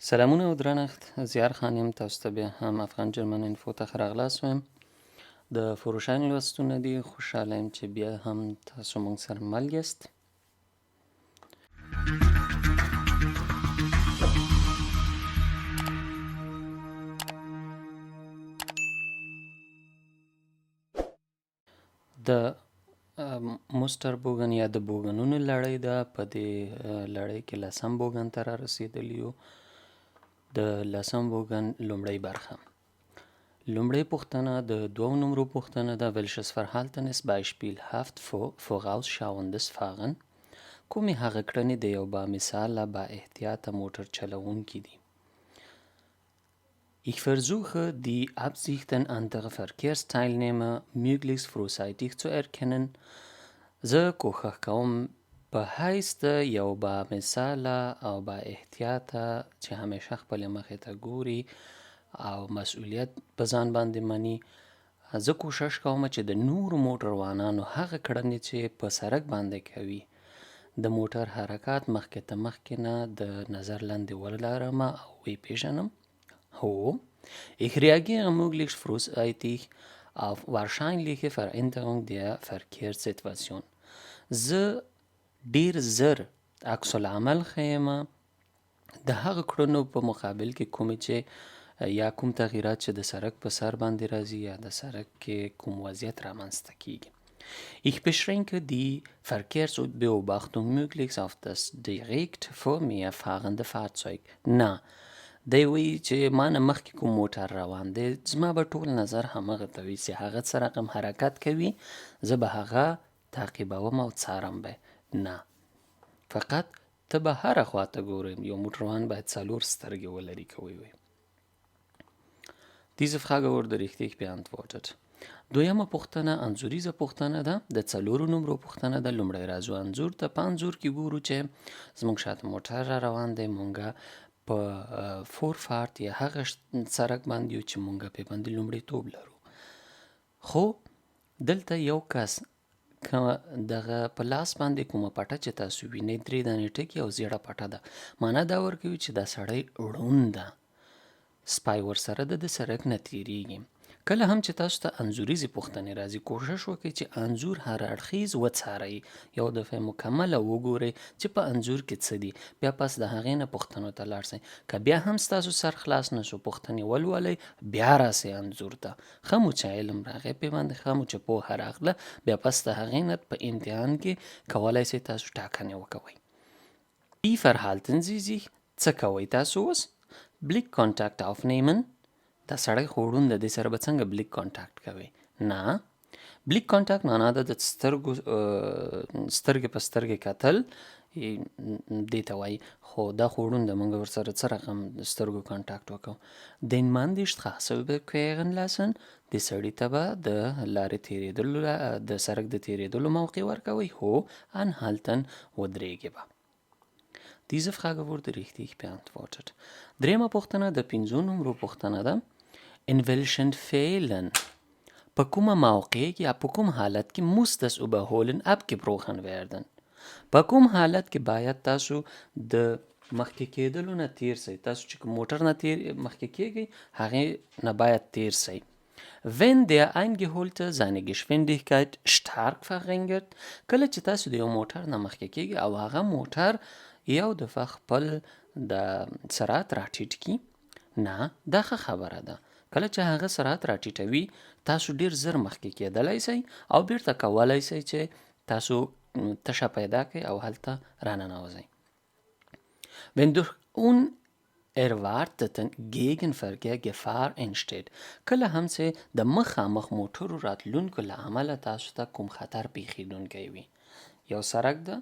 سلامونه او درنښت زیار خان یم تاسو ته بیا هم افغان جرمن انفو ته ښه راغلاست وایم د فروشاین لوستونه دي خوشحاله یم چې بیا هم تاسو موږ سره مل یاست د موستر بوګن یا د بوګنونو لړۍ ده په دې لړۍ کې لسم بوګن ته را رسېدلي یو د لسم بوګن لومړۍ برخه لومړۍ پوښتنه د دوو نمرو پوښتنه ده welches Verhalten ist beispielhaft vorausschauendes Fahren کومې هغه کړنې د یو با مثاله با احتیاطه موټر چلوونکي دي Ich versuche, die Absichten anderer Verkehrsteilnehmer möglichst frühzeitig zu erkennen. زه کوښښ کوم په حیث د یو با مثاله او با احتیاطه چې همیشه خپل مخې ته ګوري او مسؤلیت په ځان باندې مني زه کوشش کوم چې د نورو موټروانانو هغه کړنې چې په سړک باندې کوي د موټر حرکات مخکې ته مخکې نه د نظر لاندې ولرم او وپېژنم Ho, ich reagiere möglichst frühzeitig auf wahrscheinliche Veränderung der Verkehrssituation. زه ډیر زر عکس العمل ښیم د هغه کړنو په مقابل کې کومې چې یا کوم تغییرات چې د سړک په سر باندې راځي یا د سړک کې کوم وضعیت رامنځته کیږي Ich beschränke die Verkehrsbeobachtung möglichst auf das direkt vor mir fahrende Fahrzeug. نه دی وایي چې ما نه مخکې کوم موټر روان دی زما به ټول نظر همغه ته وي چې هغه څه رقم حرکت کوي زه به هغه تعقیبوم او څارم به نه فقط ته به هره خواته ګورې یو موټروان باید 4 سترګې ولري که وی Diese Frage wurde richtig beantwortet. دویمه پوښتنه انځوریزه پوښتنه ده د 4 نمرو پوښتنه ده لومړی راځو انځور ته په انځور کې ګورو چې زموږ شاته موټر را روان دی مونږه په فورفارت یا هغه سړک باندې یو چې مونږ په باندې لومړیتوب لرو خو دلته یو کس دغه په لاس باندې کومه پټه چې تاسو وینئ 3 دانې ټکي او زیړه پټه ده معنا دا ورکوي چې دا سړی ړوند ده سپای ورسره د سړک نه تیریږي کله هم چې تاسو ته انځوریزې پوښتنې راځي کوشش وکړئ چې انځور هر اړخیز وڅارئ یو دفعه مکمله وګورئ چې په انځور کې څه دي بیا پس د هغې نه پوښتنو ته لاړ شئ که بیا هم ستاسو سر خلاص نه شو پوښتنې ولولئ بیا راسئ انځور ته ښه مو چې علم راغی پې باندې ښه مو چې پوهه راغله بیا پس د هغې نه په امتحان کې کولی شئ تاسو ټاکنې وکوئ Wie verhalten Sie sich څه کوئ تاسو اوس Blick Kontakt aufnehmen دا سړی خو ړوند دی دې سره به څنګه بلیک کانټاکټ کوي نه بلیک کانټاکټ معنا ده د سترګې په سترګې کتل دې ته وایي خو دا خو ړوند دی موږ ورسره څه رقم سترګو کانټاکټ وکړو Den Mann die Straße überqueren lassen د سړي ته به د لارې تېرېدلو د سړک د تېرېدلو موقع ورکوئ هو anhalten ودرېږې به Diese Frage wurde richtig beantwortet. Dritte پوښتنه د 5 نمرو پوښتنه ده In welchen Fällen په کومه موقع کې یا په کوم حالت کې muss das Überholen abgebrochen werden په کوم حالت کې باید تاسو د مخکې کېدلو نه تیر سئ تاسو چې موټر نه تیر مخکې کېږئ هغې نه باید تیر سئ Wenn der Eingeholte seine Geschwindigkeit stark verringert کله چې تاسو د یو موټر نه مخکې کېږئ او هغه موټر یو دفعه خپل د سرعت راټیټ کړي نه دا ښه خبره ده کله چې هغه سرعت راټیټوي تاسو ډیر زر مخکې کېدلی شئ او بیرته کولی شئ چې تاسو تشه پیدا کړئ او هلته راننوځئ Wenn durch unerwarteten Gegenverkehr Gefahr entsteht کله هم چې د مخامخ موټرو راتلونکو له امله تاسو ته کوم خطر پیښیدونکی وي یو سړک ده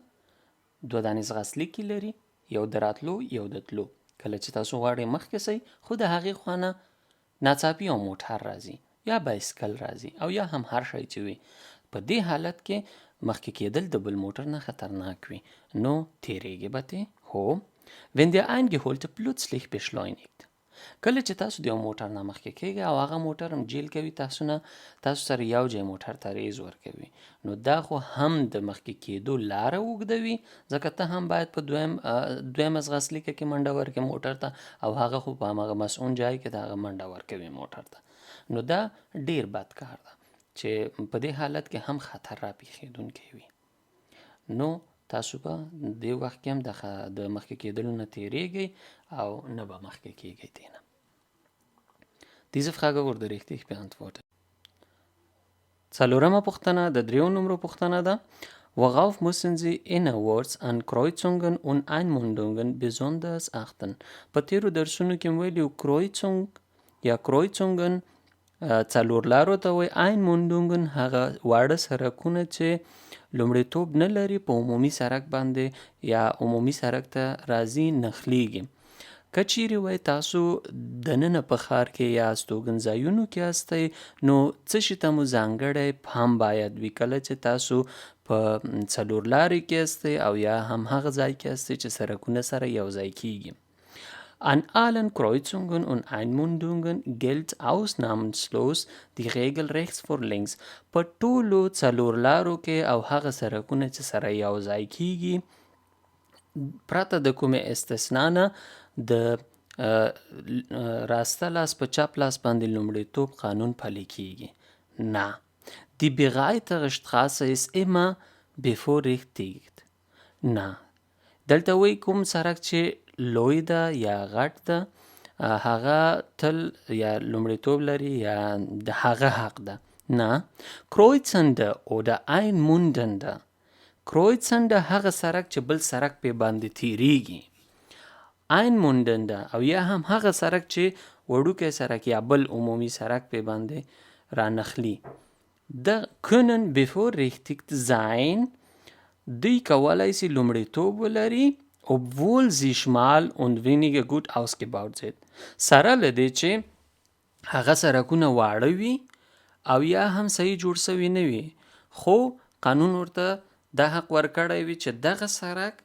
2 دانې ځغاستلیکې لري یو د راتلو یو د تلو کله چې تاسو غواړئ مخکې سئ خو د هغې خوا نه ناڅاپي یو موټر راځي یا بایسکل راځي او یا هم هر شی چې وي په دې حالت کې مخکې کېدل د بل موټر نه خطرناک وي نو تیریږي به ترې هو Wenn der Eingeholte plötzlich beschleunigt کله چې تاسو د یو موټر نه مخکې کېږئ او هغه موټر هم جیل کوي تاسو سره یو ځای موټر ته ریز ورکوي، نو دا خو هم د مخکې کېدو لاره اوږدوي، ځکه ته هم باید په دویم ځغاسلیکه کې منډه ورکړې موټر ته، او هغه خو په هماغه مسؤون ځای کې د هغه منډه ورکوي موټر ته. نو دا ډیر بد کار ده چې په دې حالت کې هم خطر راپېښېدونکی وي. نو تاسو به دې وخت کې هم د مخکې کېدلو نه تېرېږئ او نه به مخکې کېږئ دې نه. Diese Frage wurde richtig beantwortet. څلورمه پوښتنه د 3 نمرو پوښتنه ده. Worauf müssen Sie innerorts an Kreuzungen und Einmündungen besonders achten? په تېرو درسونو کې مو ویلي Kreuzung یا Kreuzungen څلور لارو ته وایي، Einmündungen هغه واړه سرکونه چې لومړیتوب نه لري په عمومي سرک باندې یا عمومي سرک ته راځي نښلیږي. که چیرې وای تاسو دننه په ښار کې یاست، اوګنځایونو کې یاستئ، نو څه شي ته مو ځانګړی پام باید وي کله چې تاسو په څلور لارې کې یاستئ او یا هم هغه ځای کې یاستئ چې سرکونه سره یو ځای کیږي. An allen Kreuzungen und Einmündungen gilt ausnahmslos die Regel rechts vor links. په ټولو څلور لارو کې او هغه سرکونه چې سره یو ځای کیږي پرته د کومې استثنا نه د راسته لاس په چپ لاس باندې لومړیتوب قانون پلی کیږي. نه. Die breitere Straße ist immer bevorrechtigt. نه. دلته وایي کوم سرک چې لوی ده یا غټ ده هغه تل یا لومړیتوب لري یا د هغه حق ده. نه. Kreuzende oder einmündende. Kreuzende هغه سرک چې بل سرک پې باندې تیریږي. Einmündende او یا هم هغه سرک چې وړوکی سرک یا بل عمومي سرک پې باندې رانخلي. د können bevorrechtigt sein. دوی کولی سي لومړیتوب ولري obwohl sie schmal und weniger gut ausgebaut sind. سره له دې چې هغه سرکونه واړه وي او یا هم صحیح جوړ سوي نه وي، خو قانون ورته دا حق ورکړی وي چې دغه سرک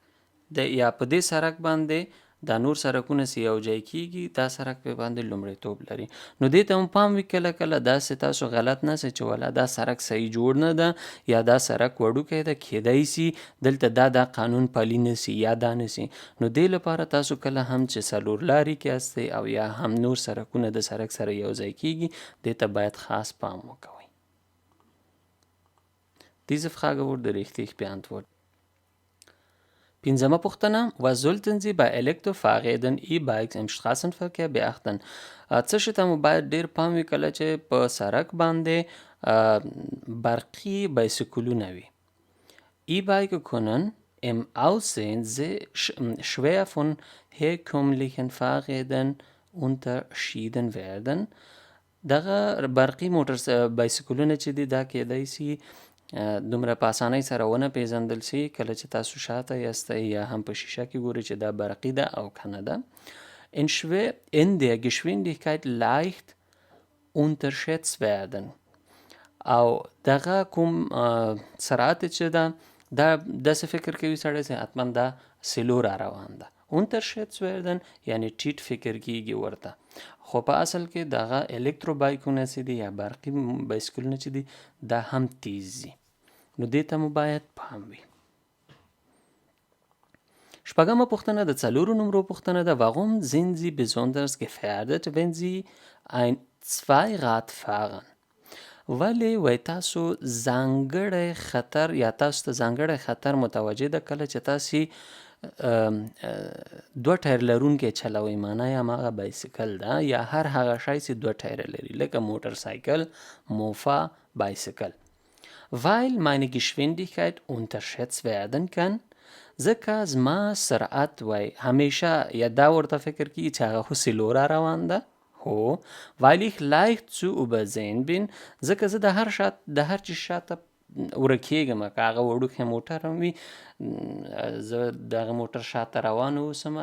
یا په دې سرک باندې دا نور سرکونه سي یو ځای کیږي، دا سرک په باندې لومړیتوب لري. نو دې ته هم پام وي کله کله داسې تاسو غلط نه سئ چې ولا دا سرک صحیح جوړ نه ده یا دا سرک وړوکی ده، کیدای سي دلته دا قانون پلی نه سي یا دا نه سي. نو دې لپاره تاسو کله هم چې څلور لارې کې یاستئ او یا هم نور سرکونه د سرک سره یو ځای کیږي، دې ته باید خاص پام وکوئ. Diese Frage wurde richtig beantwortet. پنځمه پوښتنه. Was sollten Sie bei Elektrofahrrädern E-Bikes im Straßenverkehr beachten? څه شي ته مو باید ډیر پام وي کله چې په سرک باندې برقي بایسکلونه وي. E-Bike können im Aussehen sehr schwer von herkömmlichen Fahrrädern unterschieden werden. دغه برقي موټر بایسکلونه چې دي دا کیدای سي دومره په اسانۍ سره ونه پیژندل سي کله چې تاسو شاته یاستئ یا هم په شیشه کې ګورئ چې دا برقي ده او که نه ده. In der Geschwindigkeit leicht unterschätzt werden. او دغه کوم سرعت چې ده دا داسې فکر کوي سړی چې حتما دا سلو را روان ده. unterschätzt werden یعنی ټیټ فکر کیږي ورته، خو په اصل کې دغه الکترو بایکونه چې دي یا برقي بایسکلونه چې دي دا هم تیز دي. نو دې ته مو باید پام وي. شپږمه پوښتنه د 4 نمرو پوښتنه ده. Warum sind Sie besonders gefährdet, wenn Sie ein Zweirad fahren? ولی وای تاسو ځانګړی خطر یا تاسو ته ځانګړی خطر متوجه ده کله چې تاسو دوه ټایر لرونکی چلوئ، معنا یا هغه بایسکل ده یا هر هغه شی چې دوه ټایره لري لکه موټر سایکل، موفا، بایسکل. Weil meine Geschwindigkeit unterschätzt werden kann. ځکه زما سرعت وای همیشه یا دا ورته فکر کیږي چې هغه خو سلو را روان ده. هو. Weil ich leicht zu übersehen bin. ځکه زه د هر چی شاته ورکیږم، که هغه وړوکی موټر هم وي زه دغه موټر شاته روان اوسم،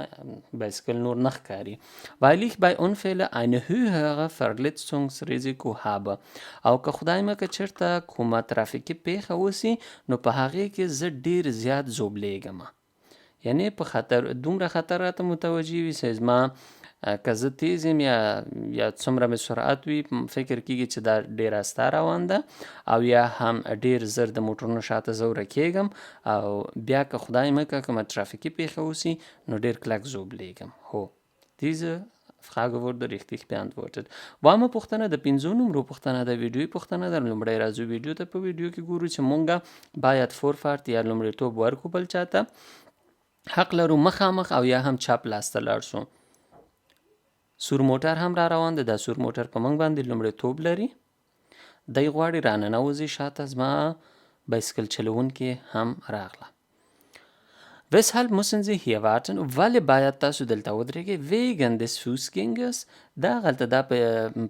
بایسکل نور نه ښکاري. Weil ich bei Unfällen eine höhere Verletzungsrisiko habe. او که خدای مکړه چېرته کومه ترافیکي پیښه وسي نو په هغې کې زه ډیر زیات ژوبلیږم، یعنی په خطر دومره خطر راته متوجه وي چې زما که زه تیز یم یا څومره مې سرعت وي فکر کېږي چې دا ډېر استه روان ده او یا هم ډېر زر د موټرونو شاته زه ورکېږم او بیا که خدای مکړه کومه ترافیکي پیښه وسي نو ډېر کلک زه وبلیږم. هو diese Frage wurde richtig beantwortet. وایم پوښتنه د 5 نمرو پوښتنه د ویډیوي پوښتنه د لومړی راځو ویډیو ته. په ویډیو کې ګورو چې مونږه باید فورفارت یا لومړیتوب ورکو بل چاته. حق لرو مخامخ او یا هم چپ لاس ته لاړ شو. سور موټر هم را روان ده. دا سور موټر په موږ باندې لومړیتوب لري. دی غواړي راننوځي شاته. زما بایسکل چلونکې هم راغله. Weshalb müssen Sie hier warten? ولې باید تاسو دلته ودرېږئ؟ Wegen des Fußgängers. دا غلطه ده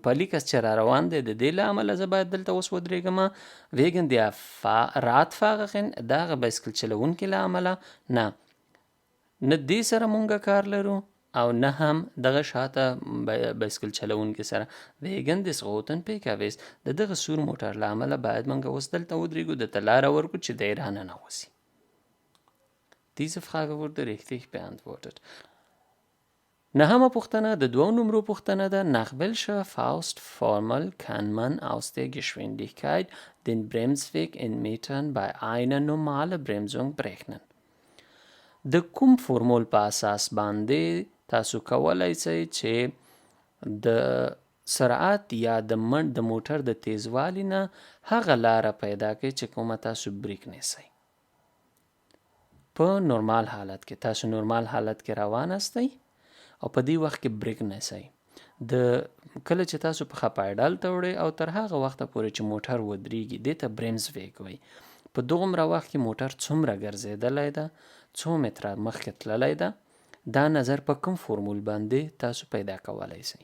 په لیکس چې را روان دی د دې له امله زه باید دلته اوس ودرېږم. Wegen der Radfahrerin. د هغه بایسکل چلونکي له امله نه دې سره مونږه کار لرو او نه هم دغه شاته بایسکل چلونکي سره. Wegen des roten PKWs. د دغه سور موټر له امله باید مونږ اوس دلته ودرېږو دته لاره ورکړو چې دی راننوځي. Diese Frage wurde richtig beantwortet. Nahme پوښتنه د 2 نمرو پوښتنه ده. Nach welcher Faustformel kann man aus der Geschwindigkeit den Bremsweg in Metern bei einer normalen Bremsung berechnen? د کوم فورمول په اساس باندې تاسو کولای شئ چې د سرعت یا د موټر د تیزوالي نه هغه لاره پیدا کړئ چې کومه تاسو بریک نیسئ. په نورمال حالت کې تاسو نورمال حالت کې روان استئ او په دې وخت کې بریک نیسئ. د کله چې تاسو په خپایډال ته وړئ او تر هغه وخته پورې چې موټر ودرېږي دې ته برمز ویګ وایي. په دومره وخت کې موټر څومره ګرځېدلی ده، څو متره مخکې تللی ده، دا نظر په کوم فورمول باندې تاسو پیدا کولی شئ.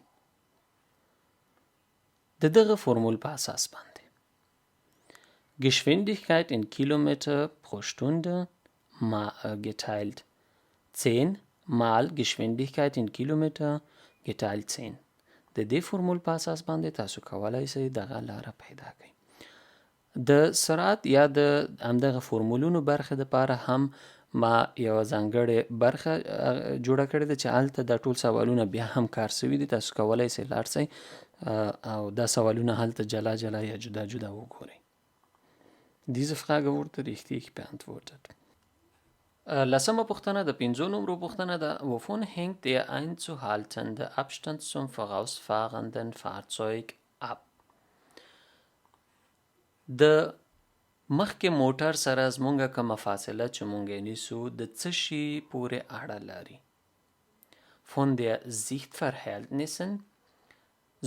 د دغه فورمول په اساس باندې Geschwindigkeit in Kilometer pro Stunde geteilt 10 mal Geschwindigkeit in Kilometer geteilt 10. د دې فورمول په اساس باندې تاسو کولی شئ دغه لاره پیدا کړئ. د سرعت یا د همدغه فورمولونو برخه دپاره هم ما یوه ځانګړې برخه جوړه کړې ده چې هلته دا ټول سوالونه بیا هم کار سوي دي. تاسو کولی شئ لاړ شئ او دا سوالونه هلته جلا جلا یا جدا جدا وګورئ. Diese Frage wurde richtig beantwortet. لسمه پوښتنه د 5 نمرو پوښتنه ده. Wovon hängt der einzuhaltende Abstand zum vorausfahrenden Fahrzeug ab? د مخکې موټر سره زمونږه کومه فاصله چې مونږ یې نیسو د څه شي پورې اړه لري؟ Von der Sichtverhältnissen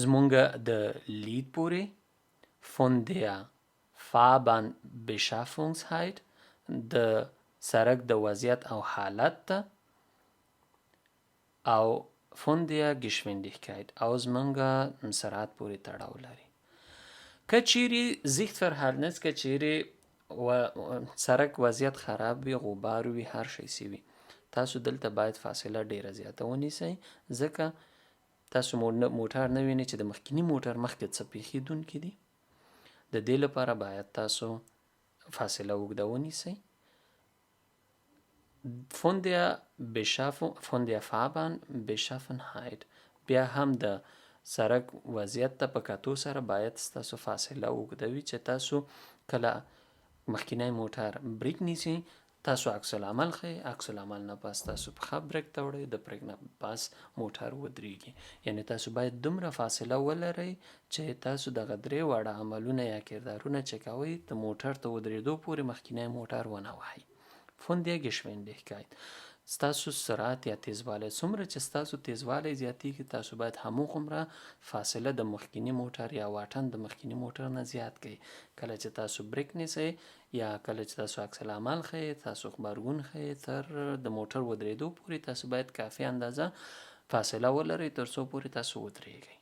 زمونږه د لید پورې، von der Fahrbahn-Beschaffungsheit د سرک د وضعیت او حالت ته، او von der Geschwindigkeit او زمونږه سرعت پورې تړاو لري. که چیرې Sichtverhältnis که چیرې سرک وضعیت خراب وي، غبار وي، هر شی سوي، تاسو دلته باید فاصله ډیره زیاته ونیسئ، ځکه تاسو موټر نه وینئ چې د مخکینی موټر مخکې څه پیښیدونکي دي. د دې لپاره باید تاسو فاصله اوږده ونیسئ. von der Fahrbahn-Beschaffenheit بیا هم د سرک وضعیت ته په کتو سره باید تاسو فاصله اوږده وي چې تاسو کله مخکینی موټر بریک نیسي تاسو عکس العمل ښیئ، عکس العمل نه پس تاسو پښه بریک ته وړئ، د بریک نه پس موټر ودرېږي. یعنې تاسو باید دومره فاصله ولرئ چې تاسو دغه درې واړه عملونه یا کردارونه چې کوئ د موټر ته ودرېدو پورې مخکینی موټر ونه وهئ. von der Geschwindigkeit ستاسو سرعت یا تیزوالی، څومره چې ستاسو تیزوالی زیاتیږي تاسو باید هموغومره فاصله د مخکینی موټر یا واټن د مخکینی موټر نه زیات کړئ. کله چې تاسو بریک نیسئ یا کله چې تاسو عکس العمل ښیئ، تاسو غبرګون ښیئ، تر د موټر ودرېدو پورې تاسو باید کافي اندازه فاصله ولرئ تر څو پورې تاسو ودرېږئ.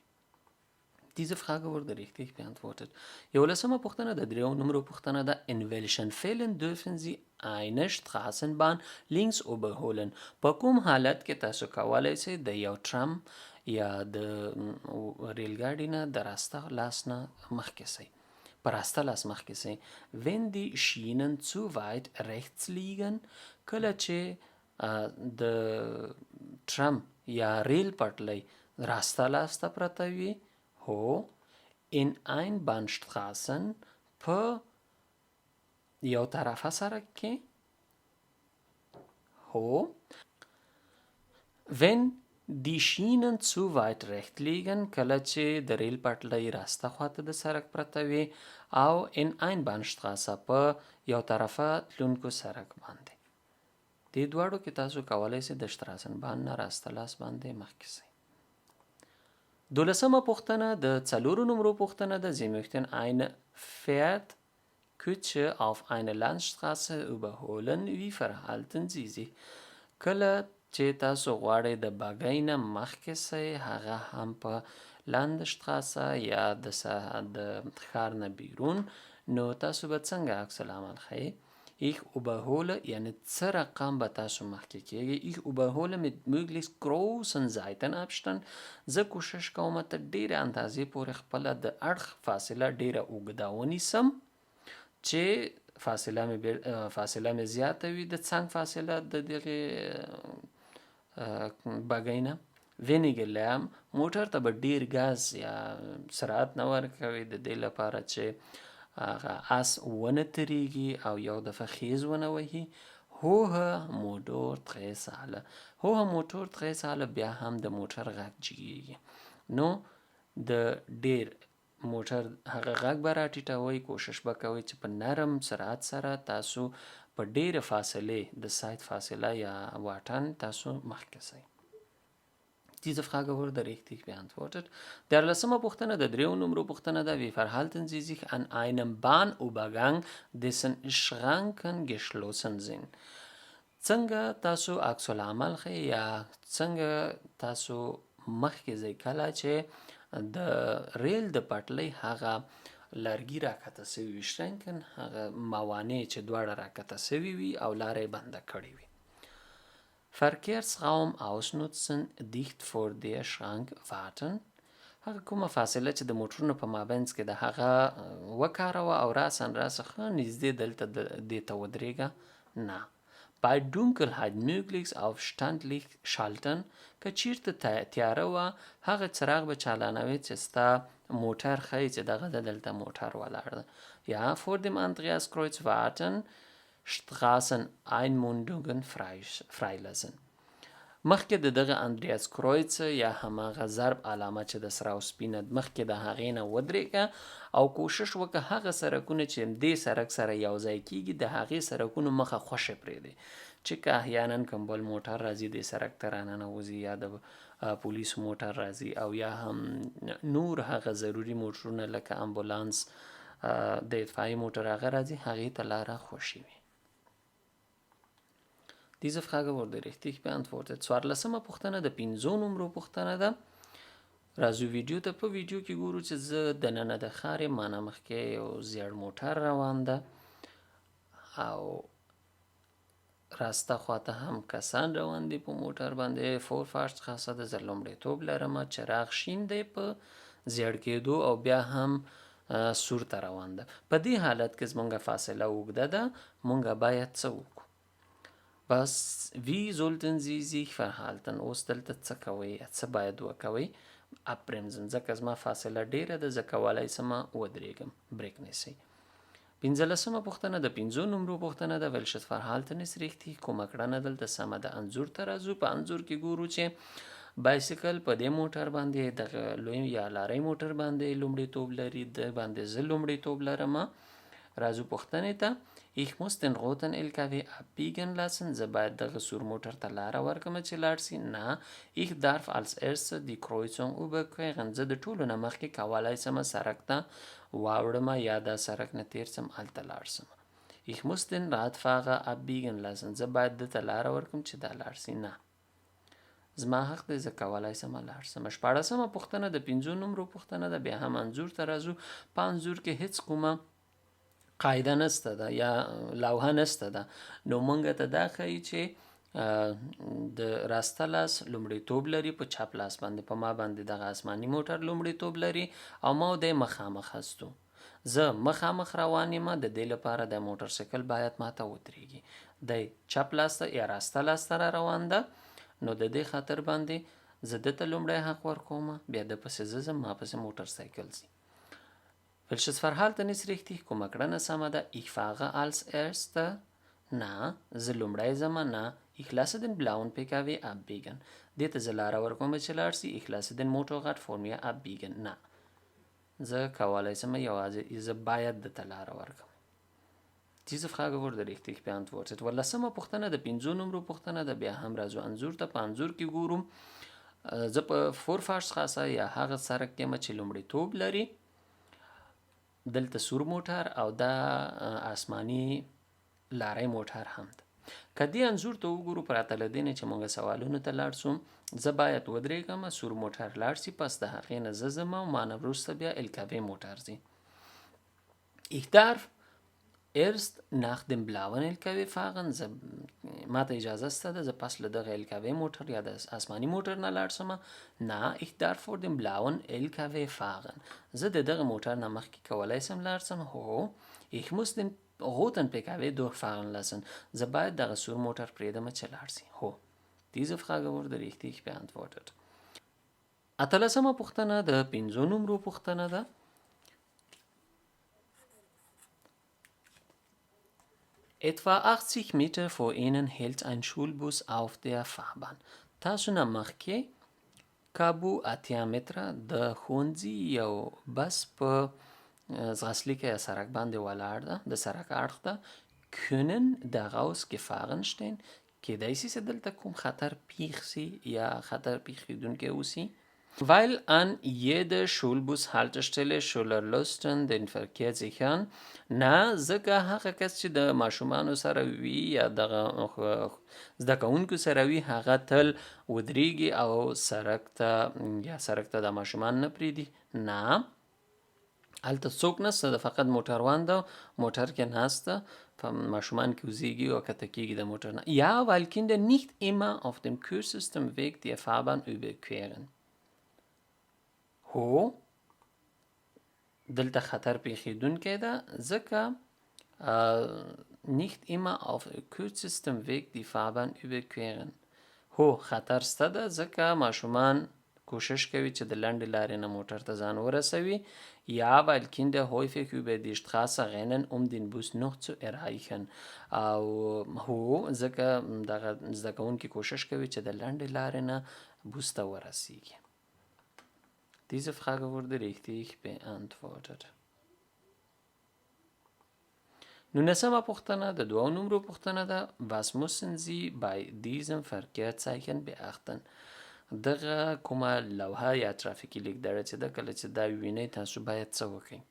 Diese Frage wurde richtig beantwortet. یولسمه پوښتنه د 3 نمرو پوښتنه ده. In welchen Fällen dürfen Sie eine Straßenbahn links überholen? په کوم حالت کې تاسو کولی شئ د یو ټرام یا د ریلګاډي نه د راسته لاس نه مخکې شئ، په راسته لاس مخکې شئ. Wenn die Schienen zu weit rechts liegen، کله چې د ټرام یا ریل پټلۍ راسته لاسته پرته وي؟ هو. in Einbahnstraßen په یو طرفه سړک کې؟ هو. wenn die Schienen zu weit recht liegen کله چې د ریل پټلۍ راسته خواته د سړک پرته وي او in Einbahnstraße په یو طرفه تلونکو سړک باندې. دې دواړو کې تاسو کولی شئ د شتراسنبان نه راسته لاس باندې مخکې شئ. 12مه پوښتنه د 4 نمرو پوښتنه ده. Sie möchten eine Pferdkutsche auf einer Landstraße überholen. Wie verhalten Sie sich? کله چې تاسو غواړئ د بګۍ نه مخکې شئ هغه هم په لاندشتراسه یا د ښار نه بیرون نو تاسو به څنګه عکس العمل ښیئ؟ Ich überhole یعنی څه رقم به تاسو مخکې کیږي. Ich überhole mit möglichst großen Seitenabstand. زه کوشش کوم تر ډیرې اندازې پورې خپله د اړخ فاصله ډیره اوږده ونیسم چې فاصله مې زیاته وي د څنګ فاصله د دغې بګۍ نه. weniger Lärm موټر ته به ډیر ګاز یا سرعت نه ورکوي د دې لپاره چې هغه اس ونه تریږي او یو دفعه خیز ونه وهي. hohe Motorträgsaale. hohe Motorträgsaale بیا هم د موټر غږ جګیږي نو د ډیر موټر هغه غږ به راټیټوئ. کوشش به کوئ چې په نرم سرعت سره تاسو په ډیره فاصله د سایت فاصله یا واټن تاسو مخکې شئ. Diese Frage wurde richtig beantwortet. 13مه پوښتنه د 3 نمرو پوښتنه ده. Wie verhalten Sie sich an einem Bahnübergang, dessen Schranken geschlossen sind? څنګه تاسو عکس العمل ښیئ یا څنګه تاسو مخکې ځئ کله چې د ریل د پټلۍ هغه لرګي راکته سوي وي. شرنکن هغه موانع چې دواړه راکته سوي وي او لاره یې بنده کړې وي. Verkehrsraum ausnutzen, dicht vor der Schrank warten. هغه کومه فاصله چې د موټرونو په مابینځ کې د هغه وکاروه او راسن ښه نږدې دلته دې ته ودرېږه. نه. Bei Dunkelheit möglichst auf Standlicht schalten. که چیرته تیاره وه هغه څراغ به چالانوي چې ستا موټر ښیي چې دغه دلته موټر ولاړ ده. یا vor dem Andreaskreuz warten, Straßeneinmundungen freilassen. مخکې د دغه اندریاس کرویڅ یا هماغه ضرب علامه چې د سره او سپینه مخکې د هغې نه ودرېږه او کوشش وکړه هغه سړکونه چې دې سړک سره یو ځای کیږي د هغې سړکونو مخه خوشې پرېږدي چې که احیانا کوم بل موټر راځي دې سړک ته راننوځي یا د پولیس موټر راځي او یا هم نور هغه ضروري موټرونه لکه امبولانس د اطفایي موټر هغه راځي هغې ته لاره خوشې وي. Diese Frage wurde richtig beantwortet. 14مه پوښتنه د 5 نمرو پوښتنه ده. راځو ویډیو ته. په ویډیو کې ګورو چې زه دننه د ښار یم مانه مخکې یو زیړ موټر روان ده او راسته خواته هم کسان روان دي په موټر باندې. Vorfahrtstraße ده. زه لومړیتوب لرمه. چراغ شین دی په زیړ کېدو او بیا هم سور ته روان ده. په دې حالت کې زمونږ فاصله اوږده ده. مونږ باید څه وکړو؟ بس wie sollten Sie sich verhalten؟ اوس دلته څه کوئ څه باید وکوئ؟ abbremsen. ځکه زما فاصله ډیره ده زه کولی شم ودرېږم بریک نیسئ. 15مه پوښتنه د 5 نمرو پوښتنه ده. welches Verhalten ist richtig؟ کومه کړنه دلته سمه ده؟ انځور ته راځو. په انځور کې ګورو چې بایسکل په دې موټر باندې دغه لوی یا لارۍ موټر باندې لومړیتوب لري. د باندې زه لومړیتوب لرم. راځو پوښتنې ته. Ich muss den roten LKW abbiegen lassen. زه باید دغه سور موټر ته لاره ورکړم چې لاړ شي. نه. Ich darf als erstes die Kreuzung überqueren. زه د ټولو نه مخکې کولی شم سړک ته واوړم یا دا سړک نه تېر شم هلته لاړ شم. Ich muss den Radfahrer abbiegen lassen. زه باید دته لاره ورکړم چې دا لاړ شي. نه. زما حق دی زه کولی شم لاړ شم. 14مه پوښتنه د 5 نمرو پوښتنه ده. بیا هم انځور ته راځو. په انځور کې هیڅ کومه قاعده نسته ده یا لوحه نسته ده نو مونږ ته دا ښیي چې د راسته لاس لومړیتوب لري په چپ لاس باندې. په ما باندې دغه آسماني موټر لومړیتوب لري او ما دی مخامخ هستو. زه مخامخ روان یم. د دې لپاره د موټر سایکل باید ما ته ودرېږي. دی چپ لاس ته یا راسته لاس ته روان ده نو د دې خاطر باندې زه ده ته لومړی حق ورکوم، بیا ده پسې زه ځم، ما پسې موټر سایکل ځي. Welches Verhalten ist richtig؟ کومه کړنه سمه ده؟ Ich fahre als Erster. نه، زه لومړی ځم. نه، ich lasse den blauen PKW abbiegen. دې ته زه لاره ورکوم چې لاړ شي. Ich lasse den Motorrad vor mir abbiegen. نه، زه کولی شم یوازې زه باید ده ته لاره ورکوم. Diese Frage wurde richtig beantwortet. ولسمه پوښتنه د 5 نمرو پوښتنه ده. بیا هم راځو انځور ته. په انځور کې ګورو زه په Vorfahrtsstraße یا هغه سړک کې یم چې لومړیتوب لري. دلته سور موټر او دا آسماني لاری موټر هم ده. که دې انځور ته وګورو پرته له دې نه چې موږ سوالونو ته لاړ شو، زه باید ودرېږم، سور موټر لاړ شي، پس د هغې نه زه ځم او ما نه وروسته بیا LKW موټر ځي. Ich darf erst nach dem blauen LKW fahren. ما ته اجازه شته ده زه پس له دغه LKW موټر یا د آسماني موټر نه لاړ شم. نه، ich darf vor dem blauen LKW fahren. زه د دغه موټر نه مخکې کولی شم لاړ شم. هو، ich muss den roten PKW durchfahren lassen. زه باید دغه سور موټر پرېږدم چې لاړ شي. هو، diese Frage wurde richtig beantwortet. اتلسمه پوښتنه د 5 نمرو پوښتنه ده. Etwa 80 Meter vor ihnen hält ein Schulbus auf der Fahrbahn. تاسو نه مخکې کابو 80 متره د ښوونځي یو بس په ځغاسلیکه یا سړک باندې ولاړ ده، د سړک اړخ ده. können daraus gefahren stehen. کیدای شي چې دلته کوم خطر پیښ شي یا خطر پیښیدونکی اوسي. Weil an jeder Schulbus-Haltestelle Schüler den Verkehr sichern. نه، ځکه هغه کس چې د ماشومانو سره وي یا دغه زده کوونکو سره وي هغه تل ودرېږي او سړک ته د ماشومان نه پرېږدي. نه، هلته څوک نشته ده، فقط موټروان ده، موټر کې ناسته، په ماشومان کې وزېږي او کته کېږي د موټر نه. Ja, weil Kinder nicht immer auf dem kürzesten Weg die Fahrbahn überqueren. هو، دلته خطر پیښیدونکی ده ځکه nicht immer auf kürzestem Weg die Fahrbahn überqueren. هو، خطر شته ده ځکه ماشومان کوشش کوي چې د لنډې لارې نه موټر ته ځان ورسوي. Ja, weil Kinder häufig über die Straße rennen, den Bus noch zu erreichen. او هو، ځکه دغه زده کوونکي کوشش کوي چې د لنډې لارې نه بوس ته ورسیږي. Diese Frage wurde richtig beantwortet. نولسمه پوښتنه د 2 نمرو پوښتنه ده. Was müssen Sie bei diesem Verkehrszeichen beachten؟ دغه کومه لوحه یا ترافیکي لیکدړه چې ده، کله چې دا ووینئ تاسو باید څه وکړئ؟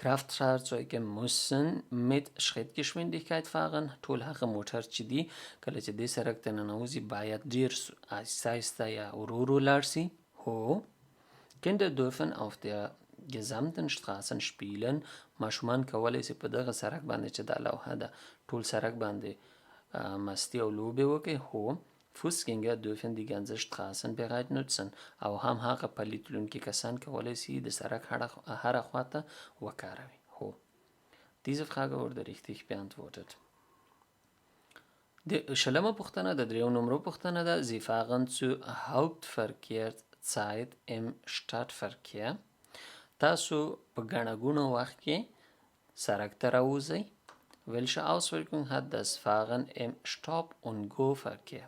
Kraftfahrzeuge müssen mit Schrittgeschwindigkeit fahren. ټول هغه موټر چې دي کله چې دې سړک ته ننوځي باید ډېر آهسته آهسته یا ورو ورو لاړ شي. هو، Kinder dürfen auf der gesamten Straßen spielen. ماشومان کولی شي په دغه سړک باندې چې دا لوحه ده ټول سړک باندې مستی او لوبې وکړي. هو، Fußgänger dürfen die ganze Straßenbereich nutzen. او هم هغه پلي تلونکي کسان کولی شي د سړک هره خواته وکاروي. هو، diese Frage wurde richtig beantwortet. د شلمه پوښتنه د 3 نمرو پوښتنه ده. Sie fahren zur Hauptverkehrszeit im Stadtverkehr. تاسو په ګڼه ګوڼه وخت کې سړک ته راوځئ. Welche Auswirkung hat das Fahren im Stop-und-Go-Verkehr؟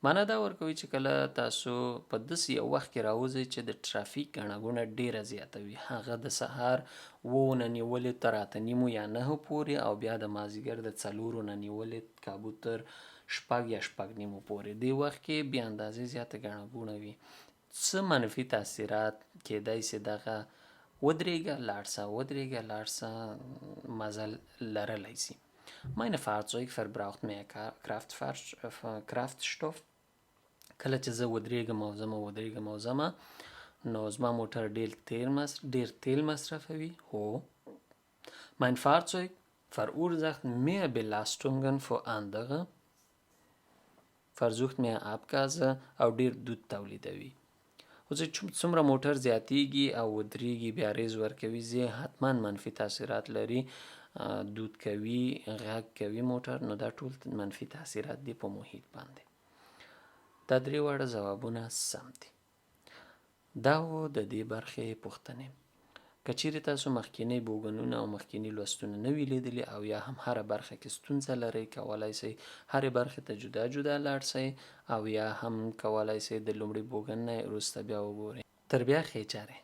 معنا دا ورکوي چې کله تاسو په داسې یو وخت کې راوځئ چې د ټرافیک ګڼه ګوڼه ډېره زیاته وي، هغه د سهار 8 نه نیولې تر 8:30 یا 9 پورې او بیا د مازدیګر د 4 نه نیولې کابو تر 6 یا 6:30 پورې. دې وخت کې بې اندازې زیاته ګڼه ګوڼه وي. څه منفي تاثیرات کیدای شي دغه ودرېږه لاړ شه مزل لرلی شي. Meine Fahrzeug verbraucht mehr Kraftstoff. کله چې زه ودرېږم او ځمه نو زما موټر ډېر تیل مصرفوي. هو، mein Fahrzeug verursacht mehr Belastungen für andere, versucht mehr Abgase او ډېر دود تولیدوي. اوس چې څومره موټر زیاتیږي او ودرېږي بیا ریز ورکوي حتما منفي تاثیرات لري. دود کوي، غږ کوي موټر، نو دا ټول منفي تاثیرات دي په محیط باندې. دا درې واړه ځوابونه سم دي. دا و د دې برخې پوښتنې. که چیرې تاسو مخکینی بوګنونه او مخکینی لوستونه نه وي لیدلي او یا هم هره برخه کې ستونزه لرئ، کولی شئ هرې برخې ته جدا جدا لاړ شئ او یا هم کولی شئ د لومړي بوګن نه وروسته بیا وګورئ. تر بیا ښې چارې.